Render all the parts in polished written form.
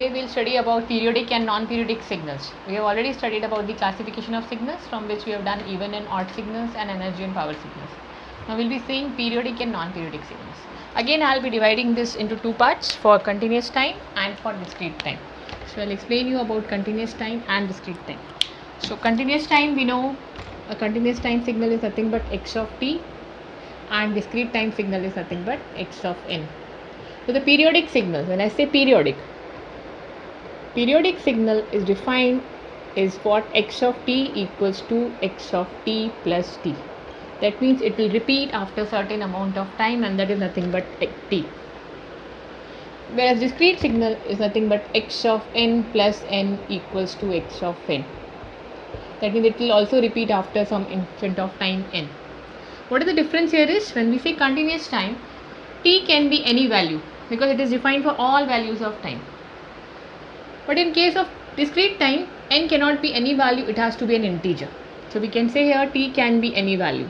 Today we'll study about periodic and non-periodic signals. We have already studied about the classification of signals, from which we have done even and odd signals and energy and power signals. Now we'll be seeing periodic and non-periodic signals. Again, I'll be dividing this into two parts, for continuous time and for discrete time. So I'll explain you about continuous time and discrete time. So continuous time, we know a continuous time signal is nothing but x of t, and discrete time signal is nothing but x of n. So the periodic signal, when I say periodic signal is defined is what x of t equals to x of t plus t. That means it will repeat after certain amount of time, and that is nothing but t. Whereas discrete signal is nothing but x of n plus n equals to x of n. That means it will also repeat after some instant of time n. What is the difference here is, when we say continuous time, t can be any value because it is defined for all values of time. But in case of discrete time, n cannot be any value, it has to be an integer. So we can say here t can be any value.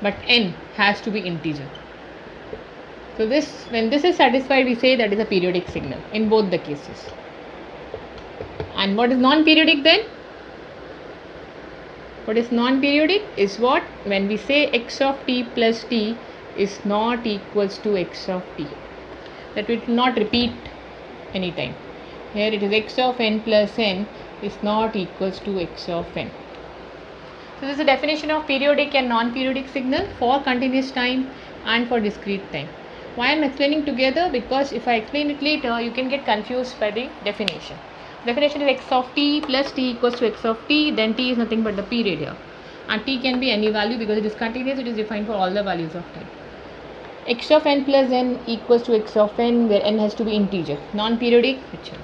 But n has to be integer. So when this is satisfied, we say that is a periodic signal in both the cases. And what is non-periodic then? What is non-periodic is what? When we say x of t plus t is not equals to x of t. That it will not repeat anytime. Here it is x of n plus n is not equals to x of n. So this is the definition of periodic and non-periodic signal for continuous time and for discrete time. Why I am explaining together? Because if I explain it later, you can get confused by the definition. Definition is x of t plus t equals to x of t, then t is nothing but the period here. And t can be any value because it is continuous, it is defined for all the values of time. X of n plus n equals to x of n, where n has to be integer. Non-periodic, which one?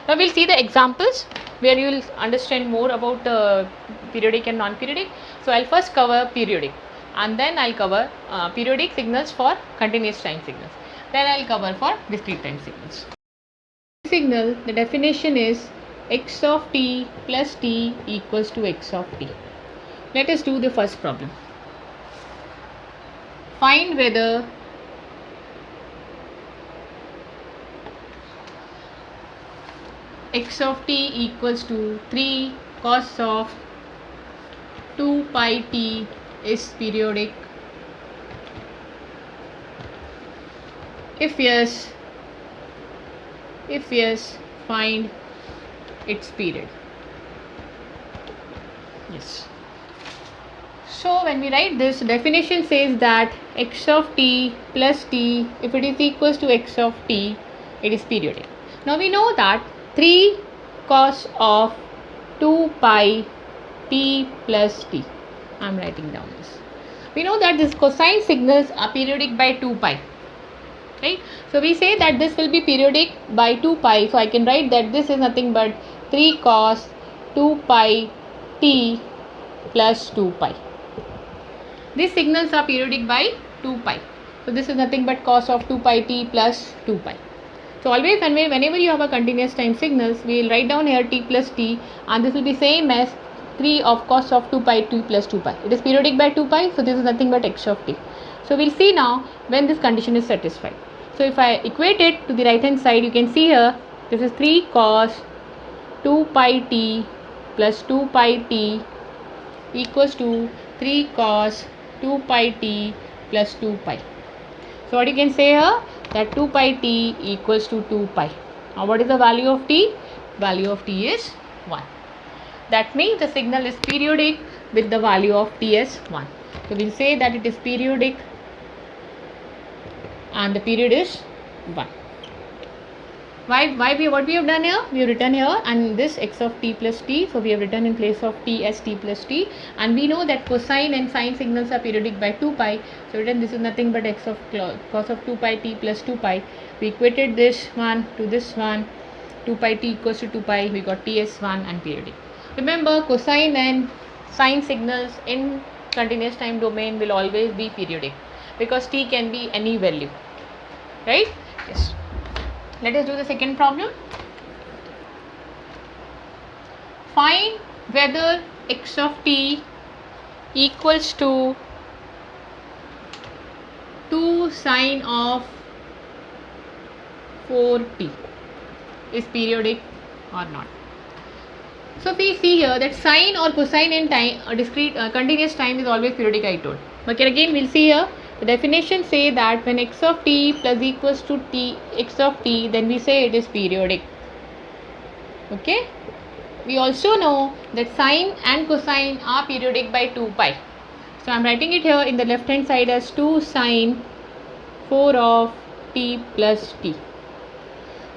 Now we'll see the examples where you will understand more about periodic and non-periodic. So I'll first cover periodic, and then I'll cover periodic signals for continuous time signals. Then I'll cover for discrete time signals. Signal, the definition is x of t plus t equals to x of t. Let us do the first problem. Find whether x of t equals to 3 cos of 2 pi t is periodic. If yes, find its period. Yes. So when we write this, definition says that x of t plus t, if it is equals to x of t, it is periodic. Now we know that 3 cos of 2 pi t plus t. I am writing down this. We know that these cosine signals are periodic by 2 pi. Right? So we say that this will be periodic by 2 pi. So I can write that this is nothing but 3 cos 2 pi t plus 2 pi. These signals are periodic by 2 pi. So this is nothing but cos of 2 pi t plus 2 pi. So always whenever you have a continuous time signals, we will write down here t plus t, and this will be same as 3 of cos of 2 pi t plus 2 pi. It is periodic by 2 pi, so this is nothing but x of t. So we'll see now when this condition is satisfied. So if I equate it to the right hand side, you can see here this is 3 cos 2 pi t plus 2 pi t equals to 3 cos 2 pi t plus 2 pi. So what you can say here, that 2 pi t equals to 2 pi. Now what is the value of t? Value of t is 1. That means the signal is periodic with the value of t as 1. So we'll say that it is periodic and the period is 1. What we have done here? We have written here, and this x of t plus t, so we have written in place of t as t plus t, and we know that cosine and sine signals are periodic by 2 pi. So written this is nothing but x of cos of 2 pi t plus 2 pi. We equated this one to this one, 2 pi t equals to 2 pi, we got t as 1 and periodic. Remember, cosine and sine signals in continuous time domain will always be periodic because t can be any value, right? Yes. Let us do the second problem. Find whether x of t equals to 2 sine of 4t is periodic or not. So we see here that sine or cosine in time, discrete continuous time is always periodic, I told. But again we'll see here the definition say that when x of t plus equals to t x of t, then we say it is periodic. Okay. We also know that sine and cosine are periodic by 2 pi. So I am writing it here in the left hand side as 2 sine 4 of t plus t.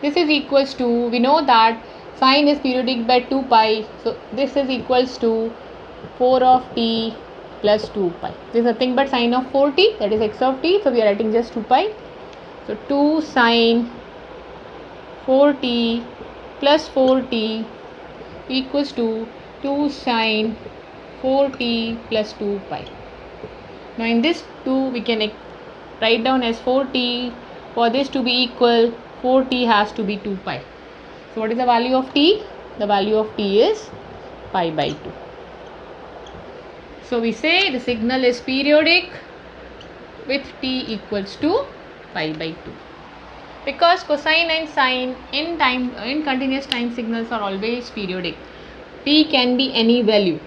This is equals to, we know that sine is periodic by 2 pi. So this is equals to 4 of t plus 2 pi. This is nothing but sine of 4t, that is x of t. So we are writing just 2 pi. So 2 sine 4t plus 4t equals to 2 sine 4t plus 2 pi. Now in this 2 we can write down as 4t. For this to be equal, 4t has to be 2 pi. So what is the value of t? The value of t is pi by 2. So we say the signal is periodic with t equals to pi by 2. Because cosine and sine in continuous time signals are always periodic. T can be any value.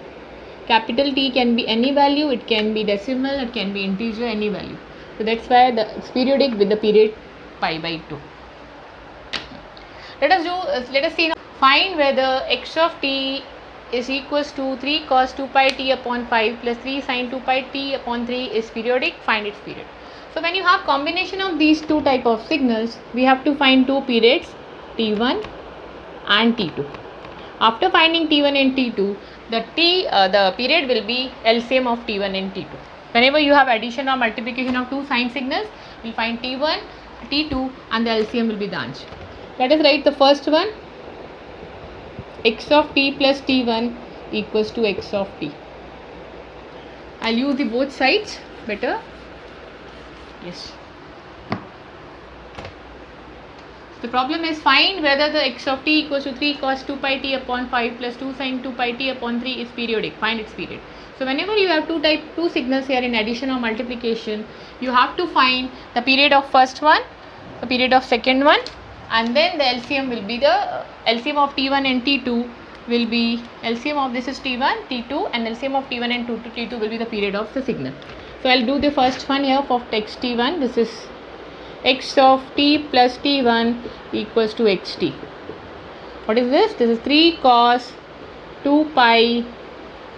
Capital T can be any value. It can be decimal. It can be integer. Any value. So that's why it's periodic with the period pi by 2. Let us see now. Find whether x of t is equals to 3 cos 2 pi t upon 5 plus 3 sin 2 pi t upon 3 is periodic. Find its period. So when you have combination of these two type of signals, we have to find two periods, t1 and t2. After finding t1 and t2, the period will be LCM of t1 and t2. Whenever you have addition or multiplication of two sine signals, we will find t1, t2 and the LCM will be the answer. Let us write the first one. X of t plus t1 equals to x of t. I'll use the both sides better. Yes. The problem is find whether the x of t equals to 3 cos 2 pi t upon 5 plus 2 sin 2 pi t upon 3 is periodic. Find its period. So whenever you have two signals here in addition or multiplication, you have to find the period of first one, the period of second one, and then the LCM will be the LCM of t1 and t2 will be LCM of this is t1, t2 and LCM of t1 and t2 will be the period of the signal. So I'll do the first one here for x t1. This is x of t plus t1 equals to xt. What is this? This is 3 cos 2 pi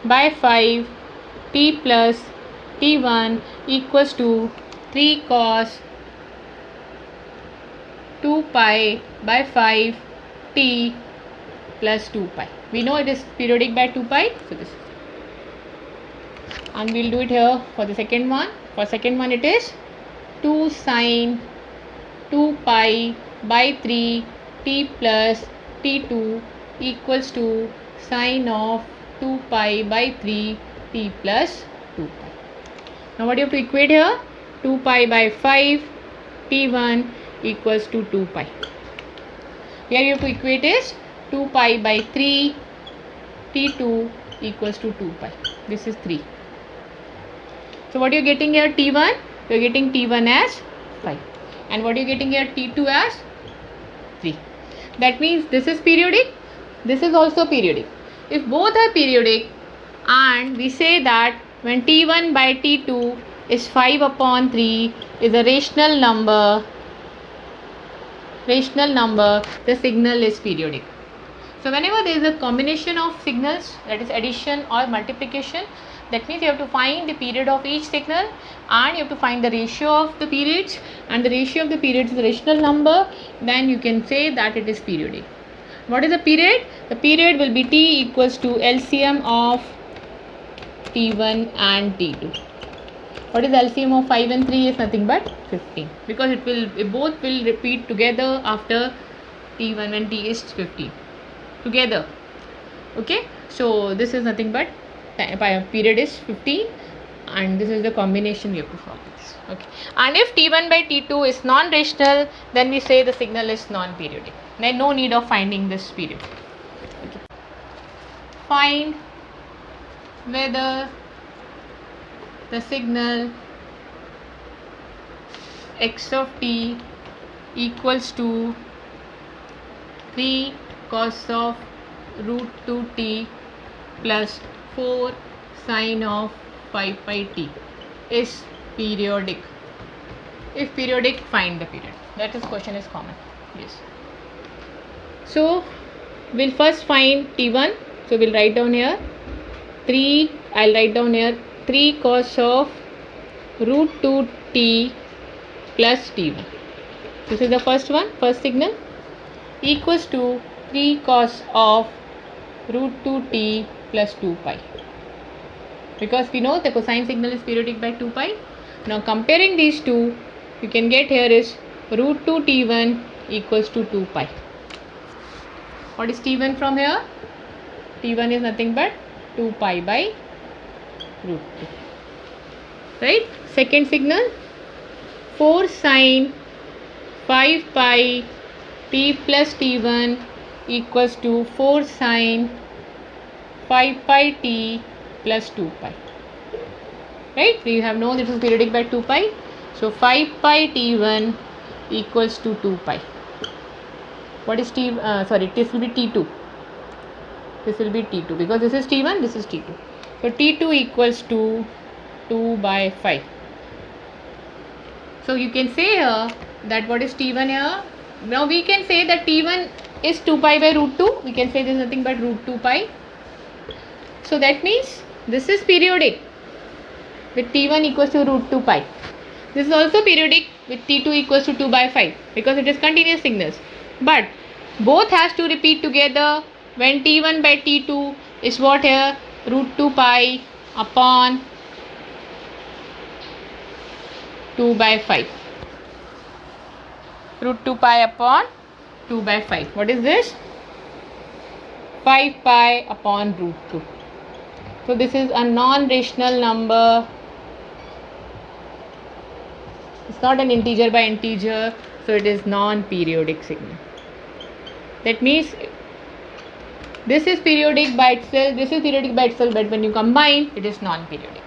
by 5 t plus t1 equals to 3 cos 2 pi by 5 t plus 2 pi. We know it is periodic by 2 pi. So this, and we'll do it here for the second one. For second one it is 2 sine 2 pi by 3 t plus t2 equals to sine of 2 pi by 3 t plus 2 pi. Now what you have to equate here? 2 pi by 5 t1 equals to 2 pi. Here you have to equate is 2 pi by 3 t2 equals to 2 pi. This is 3. So what you are getting here t1? You are getting t1 as 5. And what you are getting here t2 as 3. That means this is periodic. This is also periodic. If both are periodic and we say that when t1 by t2 is 5 upon 3 is a rational number, the signal is periodic. So whenever there is a combination of signals, that is addition or multiplication, that means you have to find the period of each signal and you have to find the ratio of the periods, and the ratio of the periods is a rational number, then you can say that it is periodic. What is the period? The period will be t equals to LCM of t1 and t2. What is LCM of 5 and 3 is nothing but 15, because it both will repeat together after t1 when t is 15 together. Okay, so this is nothing but period is 15 and this is the combination we have to follow this. Okay, and if t1 by t2 is non-rational, then we say the signal is non-periodic. There is no need of finding this period. Okay. Find whether the signal x of t equals to 3 cos of root 2t plus 4 sine of 5 pi t is periodic. If periodic, find the period. That is question is common. Yes. So we'll first find t1. So we'll write down here 3. I'll write down here 3 cos of root 2t plus t1. This is the first one, first signal, equals to 3 cos of root 2t plus 2 pi. Because we know the cosine signal is periodic by 2 pi. Now comparing these two, you can get here is root 2 t1 equals to 2 pi. What is t1 from here? t1 is nothing but 2 pi by root 2. Right? Second signal, 4 sine 5 pi t plus t1 equals to 4 sine 5 pi t plus 2 pi. Right? You have known this is periodic by 2 pi. So 5 pi t1 equals to 2 pi. What is t? This will be t2. This will be t2 because this is t1, this is t2. So t2 equals to 2 by 5. So you can say here that what is t1 here? Now we can say that t1 is 2 pi by root 2. We can say this is nothing but root 2 pi. So that means this is periodic with t1 equals to root 2 pi. This is also periodic with t2 equals to 2 by 5 because it is continuous signals. But both has to repeat together when t1 by t2 is what here? Root 2 pi upon 2 by 5. Root 2 pi upon 2 by 5. What is this? 5 pi upon root 2. So this is a non-rational number. It's not an integer by integer, so it is non-periodic signal. That means this is periodic by itself, this is periodic by itself, but when you combine, it is non-periodic.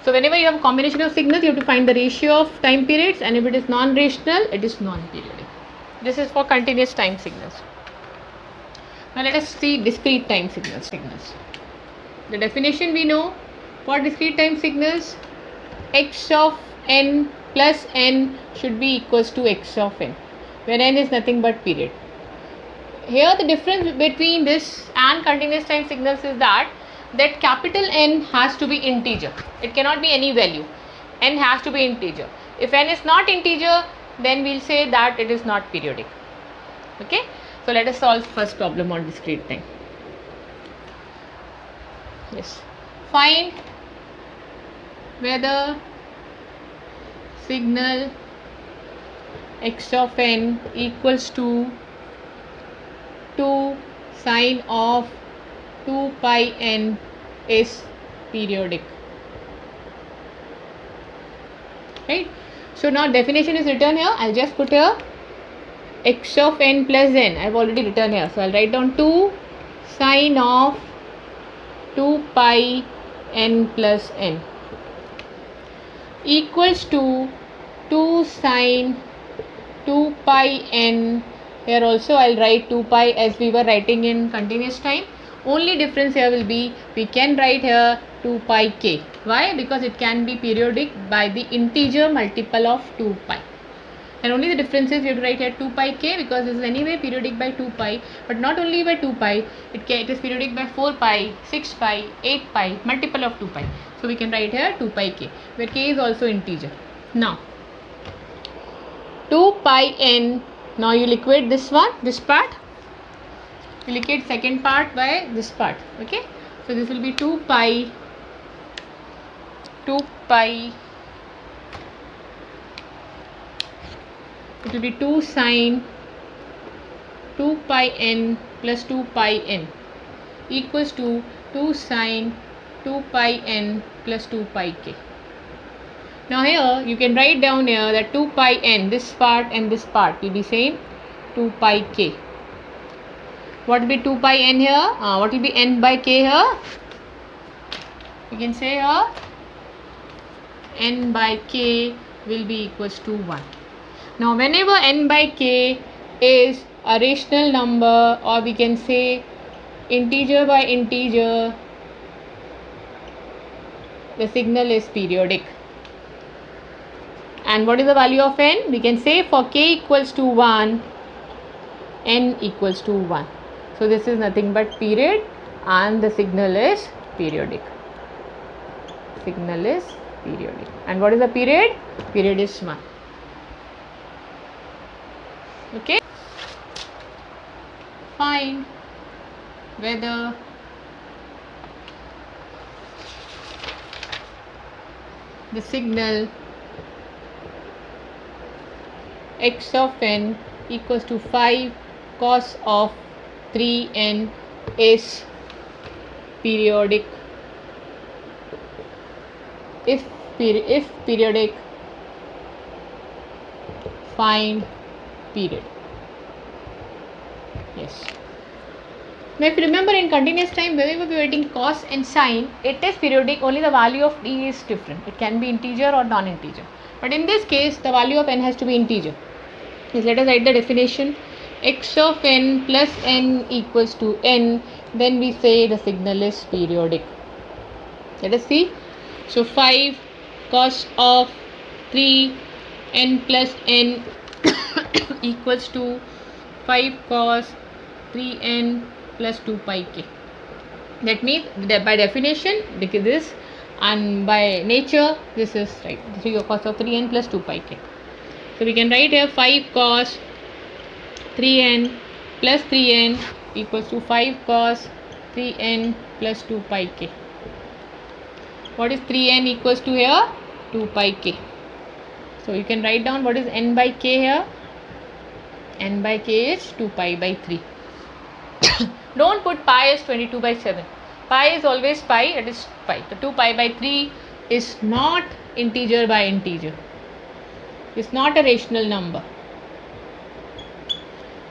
So whenever you have a combination of signals, you have to find the ratio of time periods, and if it is non-rational, it is non-periodic. This is for continuous time signals. Now let us see discrete time signals. The definition we know for discrete time signals, x of n plus n should be equals to x of n, where n is nothing but period. Here the difference between this and continuous time signals is that capital N has to be integer. It cannot be any value. N has to be integer. If n is not integer, then we'll say that it is not periodic. Okay. So let us solve first problem on discrete time. Yes. Find whether signal x of n equals to 2 sine of 2 pi n is periodic. Right. So now definition is written here. I'll just put here x of n plus n. I've already written here. So I'll write down 2 sine of 2 pi n plus n equals to 2 sine 2 pi n. Here also I'll write 2 pi as we were writing in continuous time. Only difference here will be we can write here 2 pi k. Why? Because it can be periodic by the integer multiple of 2 pi. And only the difference is you have to write here 2 pi k because this is anyway periodic by 2 pi, but not only by 2 pi, it is periodic by 4 pi, 6 pi, 8 pi, multiple of 2 pi. So we can write here 2 pi k, where k is also integer. Now 2 pi n, now you liquidate this one, this part, you liquidate second part by this part. Okay, so this will be 2 pi it will be 2 sine 2 pi n plus 2 pi n equals to 2 sine 2 pi n plus 2 pi k. Now here you can write down here that 2 pi n, this part and this part will be same 2 pi k. What will be 2 pi n here? What will be n by k here? You can say here n by k will be equals to 1. Now whenever n by k is a rational number, or we can say integer by integer, the signal is periodic. And what is the value of n? We can say for k equals to 1, n equals to 1. So this is nothing but period, and the signal is periodic. Signal is periodic. And what is the period? Period is 1. Okay. Find whether the signal x of n equals to 5 cos of 3n is periodic. If periodic, find period. Yes. Now if you remember, in continuous time, whenever we are writing cos and sine, it is periodic, only the value of t is different. It can be integer or non-integer. But in this case, the value of n has to be integer. Yes, let us write the definition. X of n plus n equals to n, then we say the signal is periodic. Let us see. So 5 cos of 3 n plus n equals to 5 cos 3n plus 2 pi k. That means that by definition this, and by nature this is right. 3 cos of 3n plus 2 pi k. So we can write here 5 cos 3n plus 3n equals to 5 cos 3n plus 2 pi k. What is 3n equals to here? 2 pi k. So you can write down what is n by k here. N by k is 2 pi by 3. Don't put pi as 22 by 7. Pi is always pi, it is pi. The 2 pi by 3 is not integer by integer. It's not a rational number.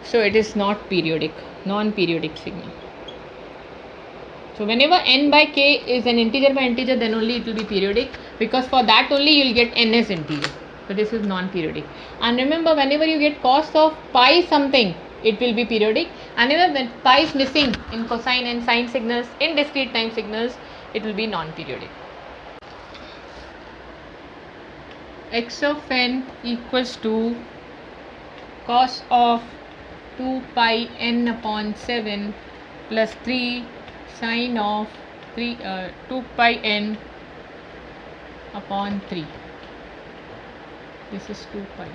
So it is not periodic, non-periodic signal. So whenever n by k is an integer by integer, then only it will be periodic, because for that only you will get n as integer. So this is non-periodic. And remember, whenever you get cos of pi something, it will be periodic. And when pi is missing in cosine and sine signals, in discrete time signals, it will be non-periodic. X of n equals to cos of 2 pi n upon 7 plus 3 sine of 2 pi n upon 3. This is 2 pi.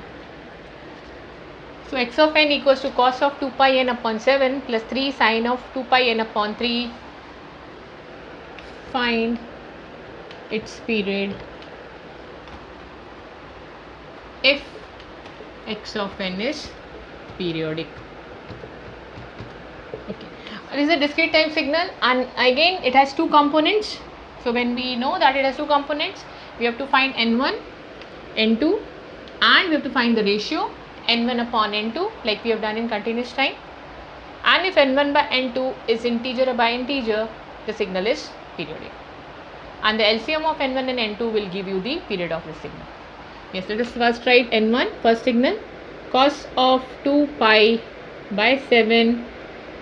So x of n equals to cos of 2 pi n upon 7 plus 3 sine of 2 pi n upon 3. Find its period if x of n is periodic. Okay, this is a discrete time signal, and again it has two components. So when we know that it has two components, we have to find n1, n2, and we have to find the ratio n1 upon n2, like we have done in continuous time. And if n1 by n2 is integer by integer, the signal is periodic. And the LCM of n1 and n2 will give you the period of the signal. Yes, let us first write n1, first signal. Cos of 2 pi by 7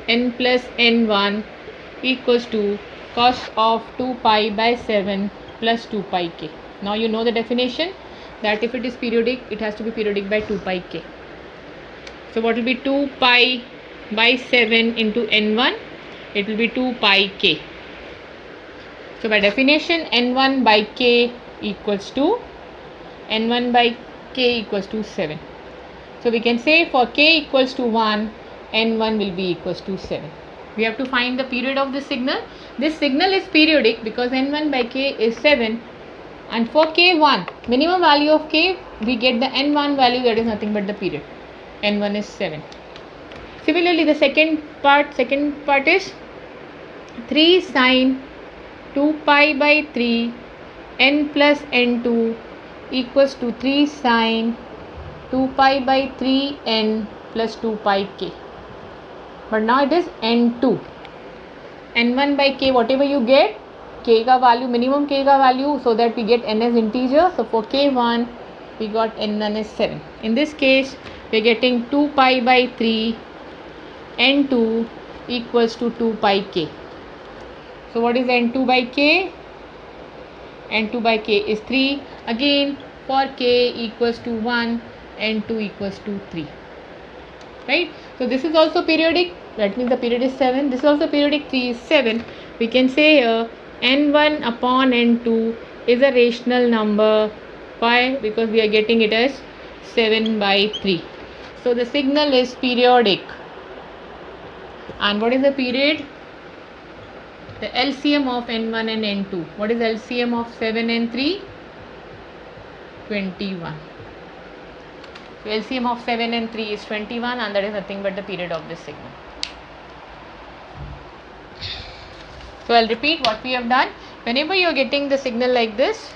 n plus n1 equals to cos of 2 pi by 7 plus 2 pi k. Now you know the definition that if it is periodic, it has to be periodic by 2 pi k. So what will be 2 pi by 7 into n1? It will be 2 pi k. So by definition, n1 by k equals to n1 by k equals to 7. So we can say for k equals to 1, n1 will be equals to 7. We have to find the period of this signal. This signal is periodic because n1 by k is 7, and for k1, minimum value of k, we get the n1 value, that is nothing but the period. n1 is 7. Similarly, the second part is 3 sine 2 pi by 3 n plus n2 equals to 3 sine 2 pi by 3 n plus 2 pi k. But now it is n2. n1 by k, whatever you get, k का value, minimum k का value, so that we get n as integer. So for k1 we got n1 is 7. In this case we are getting 2 pi by 3 n2 equals to 2 pi k. So what is n2 by k? n2 by k is 3. Again for k equals to 1, n2 equals to 3. Right? So this is also periodic. That means the period is 7. This is also periodic. 3 is 7. We can say n1 upon n2 is a rational number. Why? Because we are getting it as 7 by 3. So the signal is periodic. And what is the period? The LCM of n1 and n2. What is LCM of 7 and 3? 21. So LCM of 7 and 3 is 21, and that is nothing but the period of this signal. So I'll repeat what we have done. Whenever you are getting the signal like this,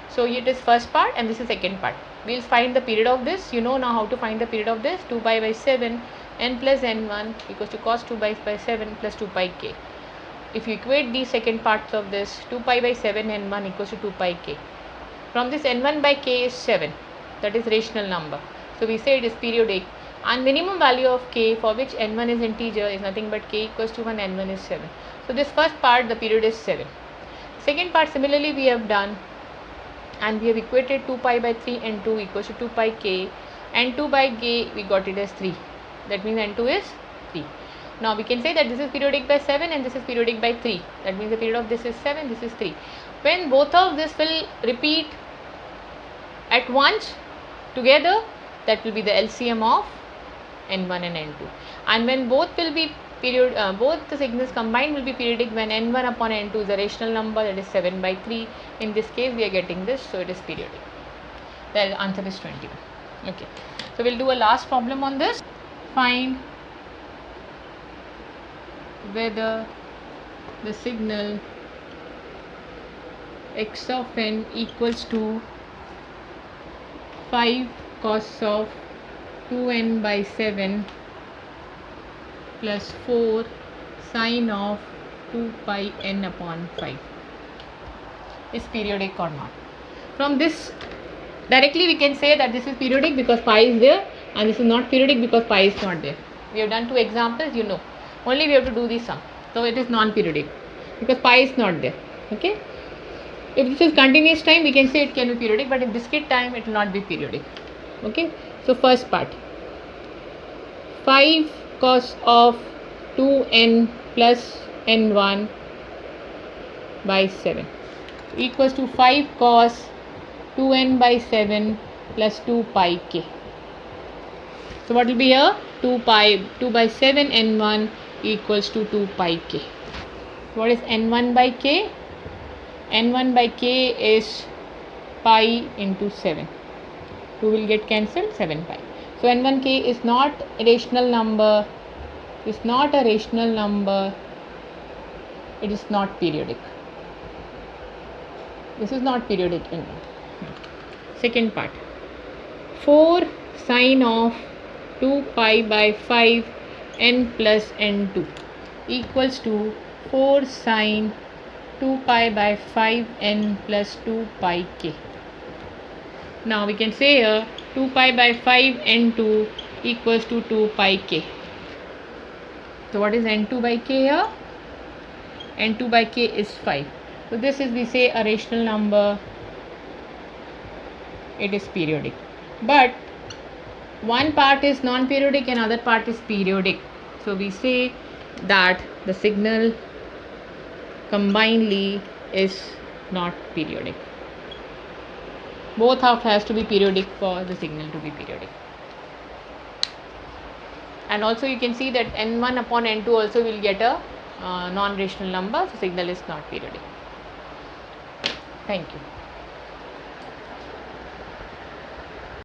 so it is first part and this is second part. We'll find the period of this. You know now how to find the period of this. 2 pi by 7 n plus n1 equals to cos 2 by 7 plus 2 pi k. If you equate the second parts of this, 2 pi by 7 n1 equals to 2 pi k. From this n1 by k is 7. That is rational number. So we say it is periodic, and minimum value of k for which n1 is integer is nothing but k equals to 1, n1 is 7. So this first part, the period is 7. Second part, similarly we have done, and we have equated 2 pi by 3 n2 equals to 2 pi k, and 2 by k we got it as 3. That means n2 is 3. Now we can say that this is periodic by 7 and this is periodic by 3. That means the period of this is 7, this is 3. When both of this will repeat at once together, that will be the LCM of n1 and n2. And when both will be both the signals combined will be periodic when n1 upon n2 is a rational number, that is 7 by 3. In this case we are getting this, so it is periodic. The answer is 21. Okay, so we'll do a last problem on this. Find whether the signal x of n equals to 5 cos of 2n by 7 plus 4 sine of 2 pi n upon 5 is periodic or not. From this directly we can say that this is periodic because pi is there, and this is not periodic because pi is not there. We have done 2 examples, you know. Only we have to do the sum. So it is non-periodic because pi is not there. Okay. If this is continuous time, we can say it can be periodic, but in discrete time it will not be periodic. Okay. So first part, 5 cos of 2n plus n1 by 7 equals to 5 cos 2n by 7 plus 2 pi k. So what will be here? 2 by 7 n1 equals to 2 pi k. What is n1 by k? n1 by k is pi into 7. 2 will get cancelled, 7 pi. So n1k is not a rational number. It is not a rational number. It is not periodic. This is not periodic n1. Second part, 4 sine of 2 pi by 5 n plus n2 equals to 4 sine 2 pi by 5 n plus 2 pi k. Now we can say here 2 pi by 5 n2 equals to 2 pi k. So what is n2 by k here? n2 by k is 5. So this is, we say, a rational number. It is periodic. But one part is non-periodic and other part is periodic. So we say that the signal combinedly is not periodic. Both half has to be periodic for the signal to be periodic. And also you can see that n1 upon n2 also will get a non-rational number, so signal is not periodic. Thank you.